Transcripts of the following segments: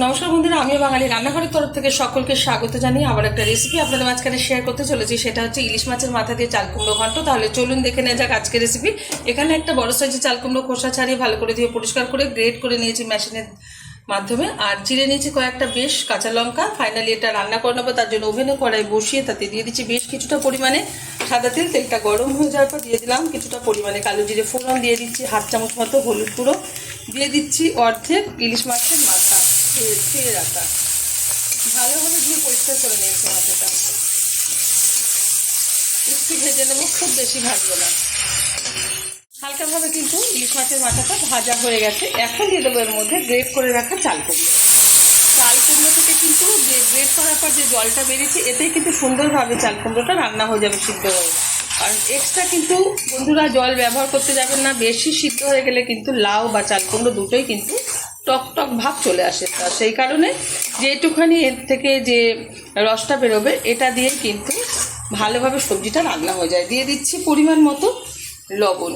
নমস্কার বন্ধুরা, আমিও বাঙালি রান্নাঘরের তরফ থেকে সকলকে স্বাগত জানিয়ে আবার একটা রেসিপি আপনাদের মাঝখানে শেয়ার করতে চলেছি। সেটা হচ্ছে ইলিশ মাছের মাথা দিয়ে চাল কুমড়ো ঘন্ট। তাহলে চলুন দেখে নেওয়া যাক আজকের রেসিপি। এখানে একটা বড় সাইজের চাল কুমড়ো খোসা ছাড়িয়ে ভালো করে ধুয়ে পরিষ্কার করে গ্রেট করে নিয়েছি মেশিনের মাধ্যমে, আর চিড়ে নিয়েছি কয়েকটা বেশ কাঁচা লঙ্কা। ফাইনালি এটা রান্না করে নেবো, তার জন্য ওভেনে কড়াই বসিয়ে তাতে দিয়ে দিচ্ছি বেশ কিছুটা পরিমাণে সাদা তেল। তেলটা গরম হয়ে যাওয়ার পর দিয়ে দিলাম কিছুটা পরিমাণে কালো জিরে ফোড়ন, দিয়ে দিচ্ছি হাফ চামচ মতো হলুদ গুঁড়ো, দিয়ে দিচ্ছি অর্ধেক ইলিশ মাছের মাথা ধুয়ে রাখা, ভালোভাবে ধুয়ে পরিষ্কার করে নিয়েছি মাথাটা। একটু ভেজে নেবো, খুব বেশি ভাজবো না, হালকাভাবে। কিন্তু ইলিশ মাছের মাথাটা ভাজা হয়ে গেছে। এখন দিয়ে দেবো এর মধ্যে গ্রেট করে রাখা চাল কুমড়ো। চাল কুমড়ো থেকে কিন্তু যে গ্রেট করার পর যে জলটা বেরিয়েছে, এতেই কিন্তু সুন্দরভাবে চাল কুমড়োটা রান্না হয়ে যাবে সিদ্ধ হয়ে। কারণ এক্সট্রা কিন্তু বন্ধুরা জল ব্যবহার করতে যাবেন না। বেশি সিদ্ধ হয়ে গেলে কিন্তু লাউ বা চাল কুমড়ো দুটোই কিন্তু টক টক ভাব চলে আসে। তা সেই কারণে যেটুখানি এর থেকে যে রসটা বেরোবে, এটা দিয়ে কিন্তু ভালোভাবে সবজিটা রান্না হয়ে যায়। দিয়ে দিচ্ছি পরিমাণ মতো লবণ।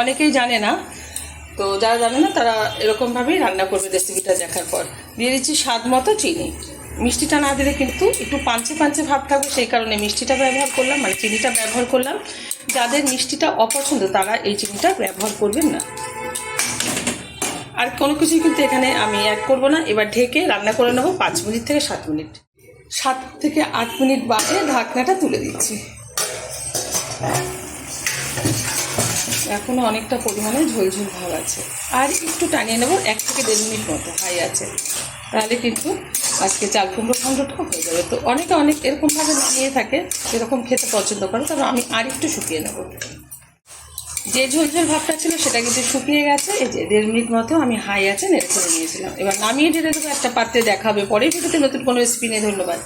অনেকেই জানে না, তো যারা জানে না তারা এরকমভাবেই রান্না করবে রেসিপিটা দেখার পর। দিয়ে দিচ্ছি স্বাদ মতো চিনি। মিষ্টিটা না দিলে কিন্তু একটু পাঞ্চে পাঞ্চে ভাব থাকবে, সেই কারণে মিষ্টিটা ব্যবহার করলাম, মানে চিনিটা ব্যবহার করলাম। যাদের মিষ্টিটা অপছন্দ তারা এই চিনিটা ব্যবহার করবেন না। আর কোনো কিছুই কিন্তু এখানে আমি অ্যাড করবো না। এবার ঢেকে রান্না করে নেবো 5 মিনিট থেকে 7 মিনিট। 7 থেকে 8 মিনিট বাদে ঢাকনাটা তুলে দিচ্ছি। এখনও অনেকটা পরিমাণে ঝোলঝোল ভাব আছে, আর একটু টানিয়ে নেবো 1 থেকে 1.5 মিনিট মতো হাই আছে। তাহলে কিন্তু আজকে চাল কুমড়ো ঘন্টটা হয়ে যাবে। তো অনেকে অনেক এরকমভাবে নামিয়ে থাকে, এরকম খেতে পছন্দ করে, তবে আমি আর একটু শুকিয়ে নেব। যে ঝোলঝোল ভাবটা ছিল সেটা কিন্তু শুকিয়ে গেছে। এই যে 1.5 মিনিট মতো আমি হাই আছে নেড়ে করে নিয়েছিলাম। এবার নামিয়ে ঢেলে দেবো একটা পাত্রে। দেখাবে পরের ভিডিওতে নতুন কোনো রেসিপি নিয়ে। ধন্যবাদ।